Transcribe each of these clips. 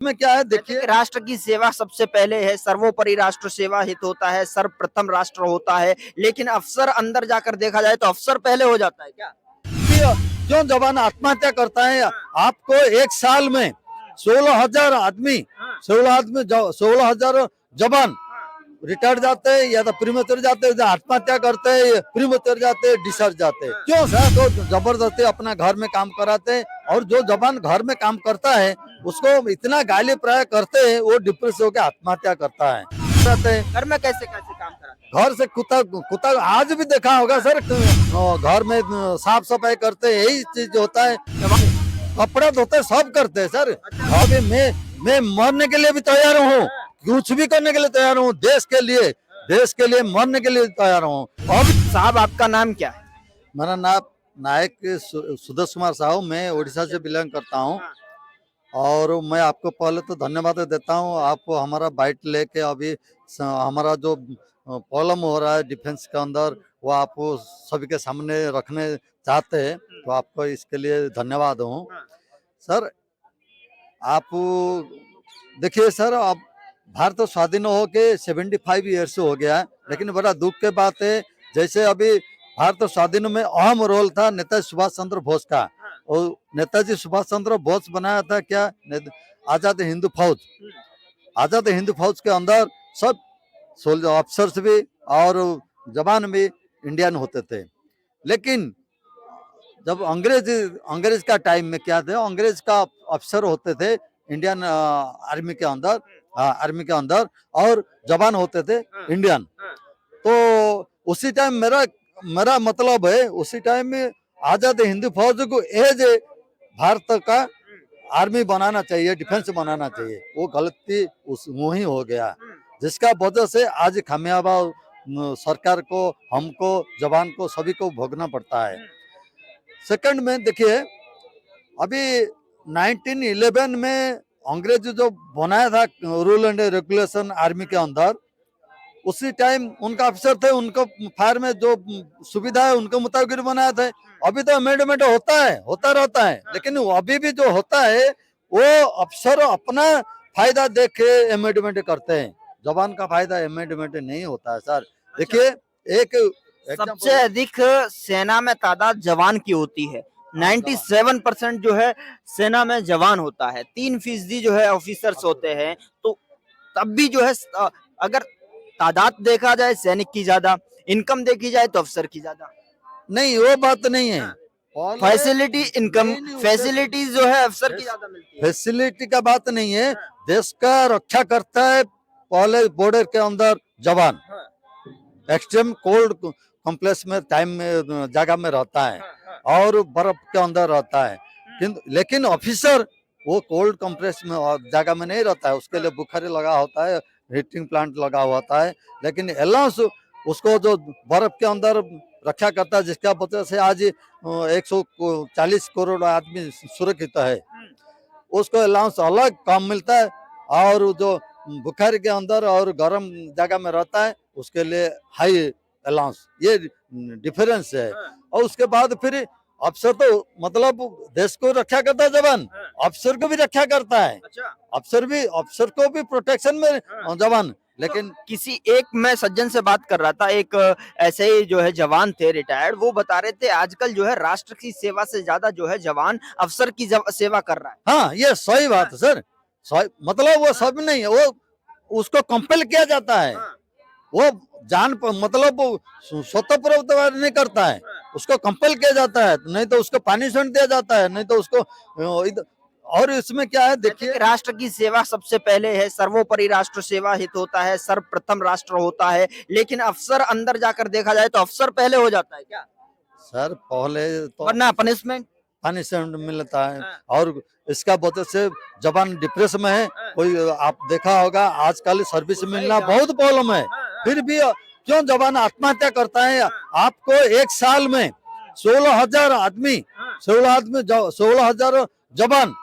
में क्या है देखिए, राष्ट्र की सेवा सबसे पहले है, सर्वोपरि राष्ट्र सेवा हित होता है, सर्वप्रथम राष्ट्र होता है, लेकिन अफसर अंदर जाकर देखा जाए तो अफसर पहले हो जाता है क्या? क्यों जवान आत्महत्या करता है? आपको एक साल में 16,000 आदमी, 16,000 जवान रिटायर जाते हैं या तो प्रीमेच्योर जाते हैं, आत्महत्या करते हैं, प्रीमेच्योर जाते हैं, डिस्चार्ज जाते हैं। क्यों सर? तो जबरदस्ती अपना घर में काम कराते हैं, और जो जवान घर में काम करता है उसको इतना गाली प्राय करते हैं, वो डिप्रेस होकर आत्महत्या करता है। घर में कैसे कैसे काम कराते हैं? घर से कुत्ता कुत्ता आज भी देखा होगा सर, घर में साफ सफाई करते हैं, यही चीज होता है। कपड़ा धोते सब करते हैं सर। अभी मैं मरने के लिए भी तैयार हूँ, कुछ भी करने के लिए तैयार हूँ, देश के लिए मरने के लिए तैयार हूँ। अब साहब आपका नाम क्या है? मेरा नाम नायक सुदेश कुमार साहू, मैं उड़ीसा से बिलोंग करता हूँ। और मैं आपको पहले तो धन्यवाद देता हूँ, आप हमारा बाइट लेके अभी हमारा जो प्रॉब्लम हो रहा है डिफेंस के अंदर, वो आप सभी के सामने रखने चाहते हैं, तो आपको इसके लिए धन्यवाद हूँ सर। आप देखिए सर, अब भारत स्वाधीन हो के 75 ईयर्स हो गया है, लेकिन बड़ा दुख के बात है, जैसे अभी भारत स्वाधीन में अहम रोल था नेताजी सुभाष चंद्र बोस का, और नेताजी सुभाष चंद्र बोस बनाया था क्या, आजाद हिंद फौज। आजाद हिंद फौज के अंदर सब सोल्जर अफसर्स भी और जवान भी इंडियन होते थे। लेकिन जब अंग्रेज का टाइम में क्या थे, अंग्रेज का अफसर होते थे इंडियन आर्मी के अंदर, और जवान होते थे इंडियन। तो उसी टाइम मेरा मतलब है, उसी टाइम में आजाद हिंद फौज को एज भारत का आर्मी बनाना चाहिए, डिफेंस बनाना चाहिए। वो गलती वो ही हो गया, जिसका वजह से आज खामियाबा सरकार को, हमको, जवान को, सभी को भोगना पड़ता है। सेकंड में देखिए, अभी 1911 में अंग्रेज जो बनाया था रूल एंड रेगुलेशन आर्मी के अंदर, उसी टाइम उनका अफसर थे, उनको फायर में जो सुविधा है उनके मुताबिक बनाया था। अभी तो अमेंडमेंट होता रहता है, लेकिन अभी भी जो होता है वो अफसर अपना फायदा देख के अमेंडमेंट करते हैं, जवान का फायदा अमेंडमेंट नहीं होता है सर। देखिए, एक सबसे अधिक सेना में तादाद जवान की होती है, 97% जो है सेना में जवान होता है, 3% जो है ऑफिसर्स होते हैं। तो तब भी जो है अगर तादाद देखा जाए सैनिक की ज्यादा, इनकम देखी जाए तो अफसर की ज्यादा। नहीं, वो बात नहीं है। फैसिलिटी, इनकम, फैसिलिटीज जो है अफसर की ज्यादा मिलती है। फैसिलिटी का बात नहीं है, देश का रक्षा करता है पहले बॉर्डर के अंदर जवान, एक्सट्रीम कोल्ड कॉम्प्लेक्स में टाइम में जगह में रहता है, और बर्फ के अंदर रहता है। लेकिन ऑफिसर वो कोल्ड कॉम्प्लेक्स में जगह में नहीं रहता है, उसके लिए बुखारी लगा होता है, हीटिंग प्लांट लगा होता है। लेकिन अलाउंस उसको जो बर्फ के अंदर रक्षा करता है, जिसका वजह से आज 140 करोड़ आदमी सुरक्षित है, उसको अलाउंस अलग कम मिलता है। और जो बुखारी के अंदर और गर्म जगह में रहता है उसके लिए हाई अलाउंस, ये डिफरेंस है। और उसके बाद फिर अफसर तो मतलब देश को रक्षा करता है जवान, अफसर को भी रक्षा करता है। अफसर को भी प्रोटेक्शन में जवान। लेकिन किसी एक, मैं सज्जन से बात कर रहा था, एक ऐसे ही जो है जवान थे रिटायर्ड, वो बता रहे थे आजकल जो है राष्ट्र की सेवा से ज्यादा जो है जवान अफसर की सेवा कर रहा है। हाँ, ये सही बात है सर। मतलब वो सब नहीं है, वो उसको कंपेल किया जाता है, वो मतलब स्वतः प्रवृत्ति नहीं करता है, उसको कंपेल किया जाता है, नहीं तो उसको पनिशमेंट दिया जाता है, नहीं तो उसको। और इसमें क्या है देखिए, राष्ट्र की सेवा सबसे पहले है, सर्वोपरि राष्ट्र सेवा हित होता है, सर्वप्रथम राष्ट्र होता है, लेकिन अफसर अंदर जाकर देखा जाए तो अफसर पहले हो जाता है क्या? सर पहले तो वरना पनिशमेंट मिलता है, और इसका वजह से जवान डिप्रेशन में है। कोई आप देखा होगा आजकल सर्विस मिलना बहुत प्रॉब्लम है, फिर भी क्यों जवान आत्महत्या करता है? आपको एक साल में 16,000 आदमी, 16,000 जवान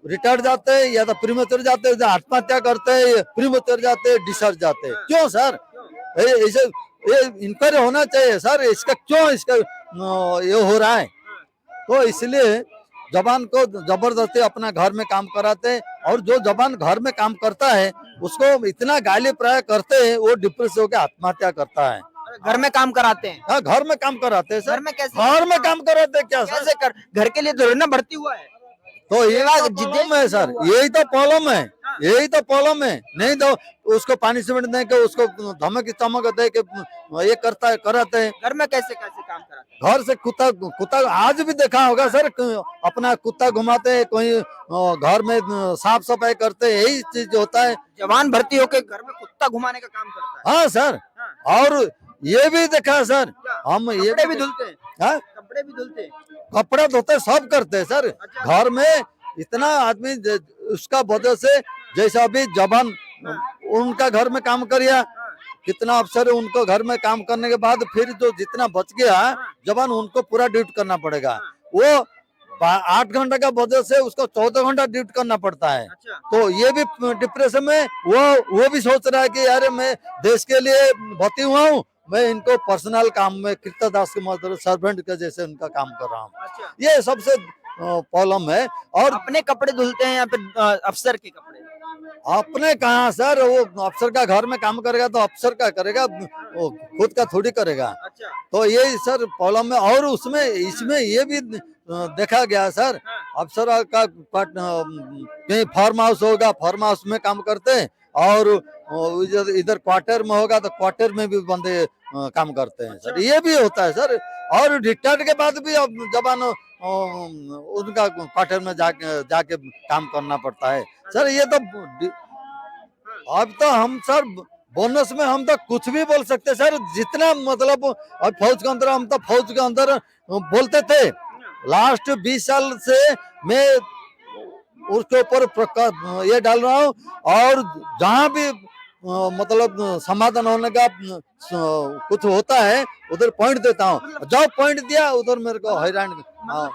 रिटायर जाते हैं या तो प्रीमेच्योर जाते हैं, आत्महत्या करते हैं, प्रीमेच्योर जाते हैं, डिस्चार्ज जाते हैं। क्यों सर? ऐसे ये इंक्वायरी होना चाहिए सर, इसका क्यों इसका ये हो रहा है? तो इसलिए जवान को जबरदस्ती अपना घर में काम कराते हैं, और जो जवान घर में काम करता है उसको इतना गाली प्राय करते हैं, वो डिप्रेस होकर आत्महत्या करता है। घर में काम कराते हैं? हाँ, घर में काम कराते हैं घर सर। में कैसे घर में काम कराते हैं क्या सर? कैसे कर घर के लिए थोड़ी ना भर्ती हुआ है। तो ये सेवा तो जिद्देश प्रॉब्लम है सर, हुआ है। यही तो प्रॉब्लम है, हाँ। यही तो प्रॉब्लम है। नहीं तो उसको पानी सीमेंट दे के, उसको धमक चमक दे के ये करता है, कराते हैं। घर में कैसे कैसे काम कराते हैं? घर से कुत्ता कुत्ता आज भी देखा होगा सर, अपना कुत्ता घुमाते हैं, कोई घर में साफ सफाई करते हैं, यही चीज होता है। जवान भर्ती होके घर में कुत्ता घुमाने का काम करता है। हाँ सर, हाँ। और ये भी देखा है सर, क्या? हम ये कपड़े भी धुलते हैं? हाँ? कपड़े भी धुलते हैं? कपड़ा धोते सब करते हैं सर। अच्छा। घर में इतना आदमी उसका वजह से, जैसा अभी जवान उनका घर में काम करिया, हाँ। कितना अफसर है, उनको घर में काम करने के बाद फिर जो जितना बच गया जवान, उनको पूरा ड्यूटी करना पड़ेगा। वो 8 घंटे का वजह से उसको 14 घंटा ड्यूटी करना पड़ता है। अच्छा। तो ये भी डिप्रेशन में वो भी सोच रहा है कि यार मैं देश के लिए भर्ती हुआ हूँ, मैं इनको पर्सनल काम में कृतदास के मतलब सर्वेंट के जैसे उनका काम कर रहा हूँ। अच्छा। ये सबसे प्रॉब्लम है। और अपने कपड़े धुलते हैं या फिर अफसर के कपड़े? अपने कहा सर, वो अफसर का घर में काम करेगा तो अफसर का करेगा, वो खुद का थोड़ी करेगा। अच्छा। तो ये सर प्रॉब्लम है। और उसमें इसमें ये भी देखा गया सर, अफसर का कहीं फार्म हाउस होगा, फार्म हाउस में काम करते हैं, और इधर क्वार्टर में होगा तो क्वार्टर में भी बंदे काम करते हैं सर, ये भी होता है सर। और रिटायर्ड के बाद भी अब जवान उनका क्वार्टर में जाके काम करना पड़ता है सर। ये तो अब तो हम सर बोनस में हम तो कुछ भी बोल सकते सर, जितना मतलब अब फौज के अंदर, हम तो फौज के अंदर बोलते थे। लास्ट 20 साल से मैं उसके ऊपर ये डाल रहा हूँ, और जहाँ भी मतलब समाधान होने का कुछ होता है उधर पॉइंट देता हूँ। जब पॉइंट दिया उधर मेरे को हैरान। हाँ,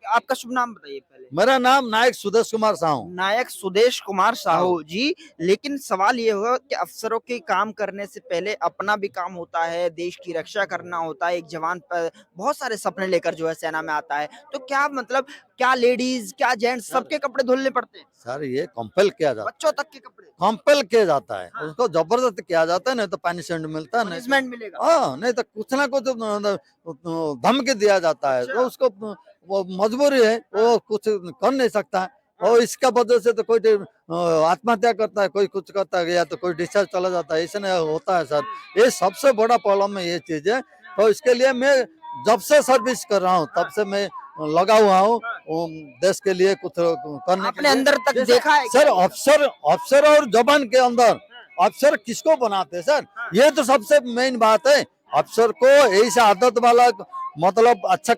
आपका शुभ नाम बताइए पहले। मेरा नाम नायक सुदेश कुमार साहू। नायक सुदेश कुमार साहू जी। लेकिन सवाल ये होगा कि अफसरों के काम करने से पहले अपना भी काम होता है, देश की रक्षा करना होता है। एक जवान पर बहुत सारे सपने लेकर जो है सेना में आता है, तो क्या मतलब क्या लेडीज क्या जेंट्स सबके कपड़े धुलने पड़ते हैं? सर ये कंपेल किया जाता है, बच्चों तक के कपड़े कंपेल किया जाता है। हाँ। उसको जबरदस्ती किया जाता है, नहीं तो पनिशमेंट मिलता है, नहीं पनिशमेंट मिलेगा। हाँ, नहीं तो कुछ ना कुछ धमकी दिया जाता है। अच्छा। तो उसको वो मजबूरी है, वो कुछ कर नहीं सकता है। और इसका वजह से तो कोई आत्महत्या करता है, कोई कुछ करता है, या तो कोई डिस्चार्ज चला जाता है, ऐसे नहीं होता है सर। ये सबसे बड़ा प्रॉब्लम है ये चीज है। तो इसके लिए मैं जब से सर्विस कर रहा हूँ तब से मैं लगा हुआ हूँ देश के लिए कुछ करने के अपने लिए। अंदर तक देखा है सर अफसर और जवान के अंदर, अफसर किसको बनाते हैं सर, ये तो सबसे मेन बात है। अफसर को ऐसा आदत वाला, मतलब अच्छा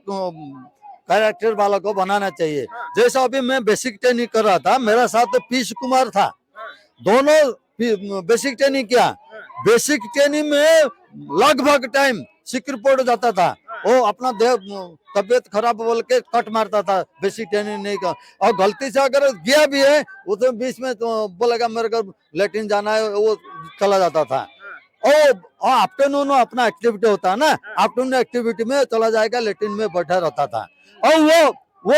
कैरेक्टर वाला को बनाना चाहिए। जैसा अभी मैं बेसिक ट्रेनिंग कर रहा था, मेरा साथ पीयूष कुमार था, दोनों बेसिक ट्रेनिंग किया। बेसिक ट्रेनिंग में लगभग टाइम सिक रिपोर्ट जाता था, वो अपना तबियत खराब बोल के कट मारता था, बेसिक ट्रेनिंग नहीं कर। और गलती से अगर गया भी है उस बीच में तो बोलेगा मेरे को लेटिन जाना है, वो चला जाता था। और आफ्टरनून अपना एक्टिविटी होता है ना, आफ्टरनून एक्टिविटी में चला जाएगा, लेटिन में बैठा रहता था। और वो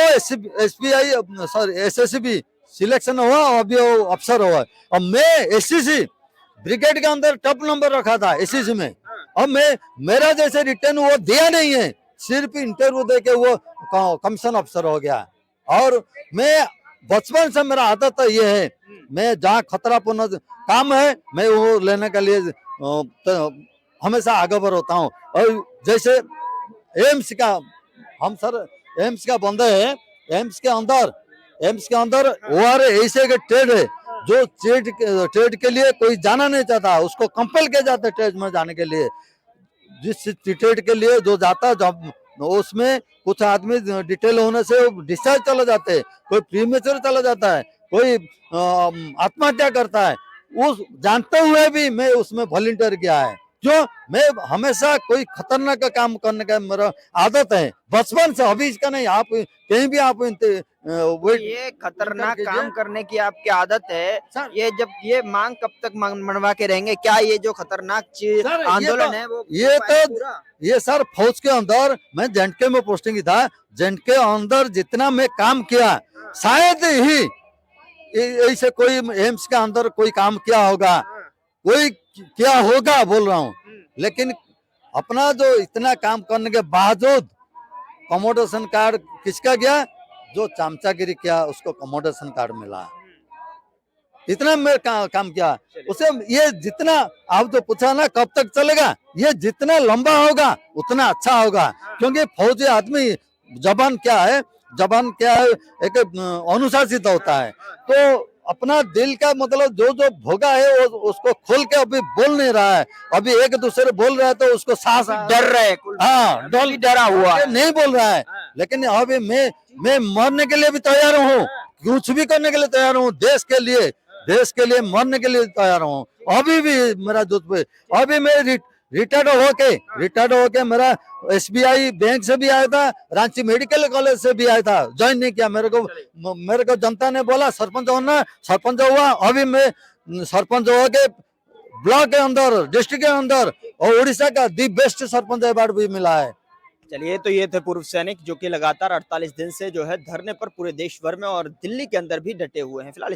SBI सॉरी SSB सिलेक्शन हुआ, अभी वो अफसर हुआ। और मैं SCC ब्रिगेड के अंदर टॉप नंबर रखा था SCC में। और मेरा जैसे रिटर्न वो दिया नहीं है, सिर्फ इंटरव्यू दे के वो कमीशन अफसर हो गया। और मैं बचपन से मेरा आदत ये है, मैं जहाँ खतरापूर्ण काम है मैं वो लेने के लिए तो हमेशा आगे बढ़ होता हूँ। और जैसे एम्स का, हम सर एम्स का बंदे हैं, एम्स के अंदर OR ऐसे के ट्रेड है, जो ट्रेड के लिए कोई जाना नहीं चाहता, उसको कंपेल किया जाता है ट्रेड में जाने के लिए। जिस ट्रेड के लिए जो जाता, जब उसमें कुछ आदमी डिटेल होने से डिस्चार्ज चला जाते हैं, कोई प्रीमेच्योर चला जाता है, कोई आत्महत्या करता है। उस जानते हुए भी मैं उसमें वॉलंटियर किया है। क्यों मैं हमेशा कोई खतरनाक का काम करने का मेरा आदत है बचपन से, अभी इसका नहीं। आप कहीं भी आप वेट ये खतरनाक कीजिए। काम करने की आपकी आदत है, सर ये जब ये मांग कब तक मनवा के रहेंगे? क्या ये जो खतरनाक चीज सर, आंदोलन है वो ये हो पाएगा तो पूरा? ये सर फौज के अंदर मैं जेएनके में पोस्टिंग की था, जेएनके अंदर जितना मैं काम किया शायद ही ऐसे कोई एम्स के अंदर कोई काम किया होगा, कोई क्या होगा बोल रहा हूँ। लेकिन अपना जो इतना काम करने के बावजूद कमोडेशन कार्ड किसका गया? जो चामचागिरी किया उसको कमोडेशन कार्ड मिला। इतना मैं काम किया उसे। ये जितना आप जो पूछा ना कब तक चलेगा, ये जितना लंबा होगा उतना अच्छा होगा, क्योंकि फौजी आदमी जवान क्या है, जवान क्या है एक अनुशासित होता है। तो अपना दिल का मतलब जो जो भोगा है वो उसको खोल के अभी बोल नहीं रहा है। अभी एक दूसरे बोल रहा है तो उसको सांस डर रहे हाँ डर डरा हुआ है। नहीं बोल रहा है। लेकिन अभी मैं मरने के लिए भी तैयार हूँ, कुछ भी करने के लिए तैयार हूँ, देश के लिए मरने के लिए तैयार हूँ। अभी भी मेरा दोस्त पे अभी मैं रिटायर्ड होके मेरा एसबीआई बैंक से भी आया था, रांची मेडिकल कॉलेज से भी आया था, ज्वाइन नहीं किया। मेरे को जनता ने बोला सरपंच होना, सरपंच हुआ। अभी मैं सरपंच होके ब्लॉक के अंदर, डिस्ट्रिक्ट के अंदर और उड़ीसा का दी बेस्ट सरपंच अवार्ड भी मिला है। चलिए, तो ये थे पूर्व सैनिक जो कि लगातार 48 दिन से जो है धरने पर पूरे देश भर में और दिल्ली के अंदर भी डटे हुए हैं। फिलहाल